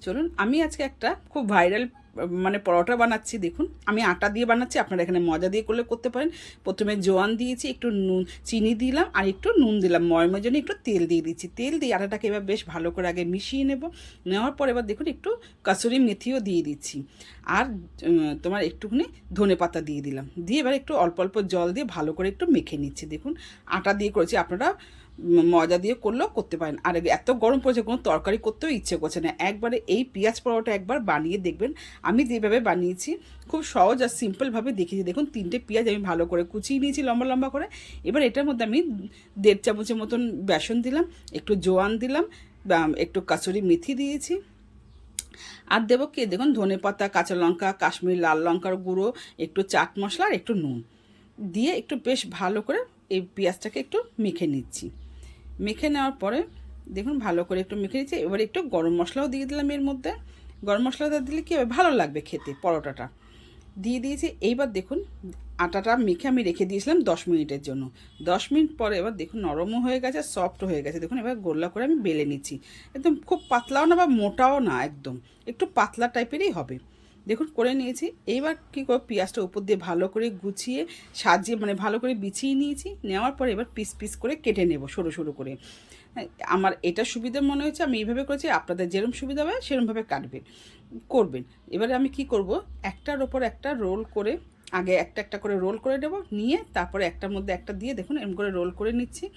চলুন আমি আজকে একটা খুব ভাইরাল মানে পরোটা বানাচ্ছি। দেখুন আমি আটা দিয়ে বানাচ্ছি, আপনারা এখানে ময়দা দিয়ে করলে করতে পারেন। প্রথমে জোয়ান দিয়েছি, একটু নুন চিনি দিলাম আর একটু নুন দিলাম, ময়মের জন্য একটু তেল দিয়ে দিচ্ছি। তেল দিয়ে আটাটাকে এবার বেশ ভালো করে আগে মিশিয়ে নেব। নেওয়ার পর এবার দেখুন একটু কাসুরি মেথিও দিয়ে দিচ্ছি, আর তোমার একটুখানি ধনে পাতা দিয়ে দিলাম। দিয়ে এবার একটু অল্প অল্প জল দিয়ে ভালো করে একটু মেখে নিচ্ছি। দেখুন আটা দিয়ে করেছি, আপনারা ময়দা দিয়ে করলেও করতে পারেন। আর এত গরম পড়েছে কোনো তরকারি করতেও ইচ্ছে করছে না, একবারে এই পেঁয়াজ পরোটা একবার বানিয়ে দেখবেন। আমি যেভাবে বানিয়েছি খুব সহজ আর সিম্পলভাবে দেখিয়েছি। দেখুন 3টে পেঁয়াজ আমি ভালো করে কুচিয়ে নিয়েছি লম্বা লম্বা করে। এবার এটার মধ্যে আমি 1.5 চামচের মতন বেসন দিলাম, একটু জোয়ান দিলাম, একটু কাসুরি মেথি দিয়েছি, আর দেবো কি দেখুন ধনে পাতা, কাঁচা লঙ্কা, কাশ্মীরি লাল লঙ্কার গুঁড়ো, একটু চাট মশলা আর একটু নুন দিয়ে একটু বেশ ভালো করে এই পেঁয়াজটাকে একটু মেখে নিচ্ছি। মেখে নেওয়ার পরে দেখুন ভালো করে একটু মেখে নিচ্ছি। এবার একটু গরম মশলাও দিয়ে দিলাম এর মধ্যে। গরম মশলাটা দিলে কি হবে, ভালো লাগবে খেতে পরোটাটা। দিয়ে দিয়েছি। এইবার দেখুন আটাটা মেখে আমি রেখে দিয়েছিলাম 10 মিনিটের জন্য। 10 মিনিট পরে এবার দেখুন নরমও হয়ে গেছে, সফট হয়ে গেছে। দেখুন এবার গোল্লা করে আমি বেলে নিচ্ছি। একদম খুব পাতলাও না বা মোটাও না, একদম একটু পাতলা টাইপেরই হবে। দেখুন করে নিয়েছি। এইবার কী করে পেঁয়াজটা উপর দিয়ে ভালো করে গুছিয়ে সাজিয়ে মানে ভালো করে বিছিয়ে নিয়েছি। নেওয়ার পরে এবার পিস পিস করে কেটে নেব সরু সরু করে। আমার এটা সুবিধা মনে হয়েছে, আমি এইভাবে করেছি। আপনাদের যেরকম সুবিধা হবে সেরকমভাবে কাটবেন করবেন। এবারে আমি কি করব, একটার ওপর একটা রোল করে আগে একটা একটা করে রোল করে নেব, নিয়ে তারপরে একটার মধ্যে একটা দিয়ে দেখুন এরকম করে রোল করে নিচ্ছি।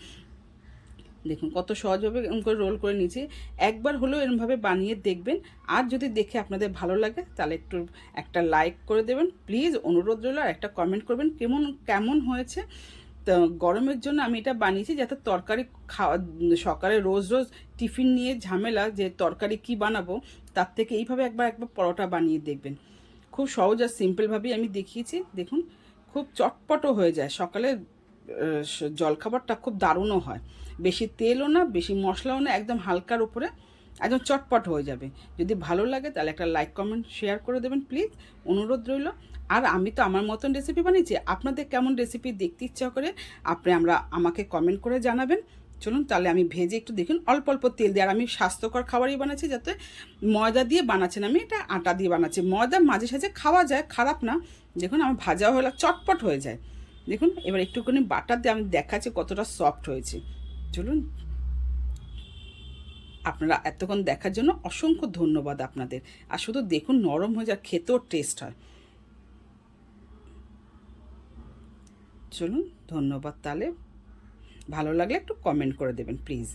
দেখুন কত সহজভাবে এরকম করে রোল করে নিয়েছি। একবার হলেও এরকমভাবে বানিয়ে দেখবেন। আর যদি দেখে আপনাদের ভালো লাগে তাহলে একটু একটা লাইক করে দেবেন প্লিজ, অনুরোধ রইল। আর একটা কমেন্ট করবেন কেমন কেমন হয়েছে। তো গরমের জন্য আমি এটা বানিয়েছি যাতে তরকারি খাওয়া, সকালে রোজ রোজ টিফিন নিয়ে ঝামেলা যে তরকারি কি বানাবো, তার থেকে এইভাবে একবার পরোটা বানিয়ে দেখবেন। খুব সহজ আর সিম্পলভাবেই আমি দেখিয়েছি। দেখুন খুব চটপটও হয়ে যায়, সকালে জলখাবারটা খুব দারুণও হয়। বেশি তেলও না বেশি মশলাও না, একদম হালকার উপরে একদম চটপট হয়ে যাবে। যদি ভালো লাগে তাহলে একটা লাইক কমেন্ট শেয়ার করে দেবেন প্লিজ, অনুরোধ রইল। আর আমি তো আমার মতন রেসিপি বানিয়েছি, আপনাদের কেমন রেসিপি দেখতে ইচ্ছা করে আমাকে কমেন্ট করে জানাবেন। চলুন তাহলে আমি ভেজে একটু দেখুন অল্প অল্প তেল দিয়ে। আর আমি স্বাস্থ্যকর খাবারই বানাচ্ছি, যাতে ময়দা দিয়ে বানাচ্ছি না, আমি এটা আটা দিয়ে বানাচ্ছি। ময়দা মাঝে সাঝে খাওয়া যায়, খারাপ না। দেখুন আমার ভাজা হলে চটপট হয়ে যায়। দেখুন এবার একটুখানি বাটার দিয়ে আমি দেখাচ্ছি কতটা সফট হয়েছে। চলুন, আপনারা এতক্ষণ দেখার জন্য অসংখ্য ধন্যবাদ আপনাদের। আর শুধু দেখুন নরম হয়ে যায়, খেতেও টেস্ট হয়। চলুন ধন্যবাদ। তাহলে ভালো লাগলে একটু কমেন্ট করে দেবেন প্লিজ।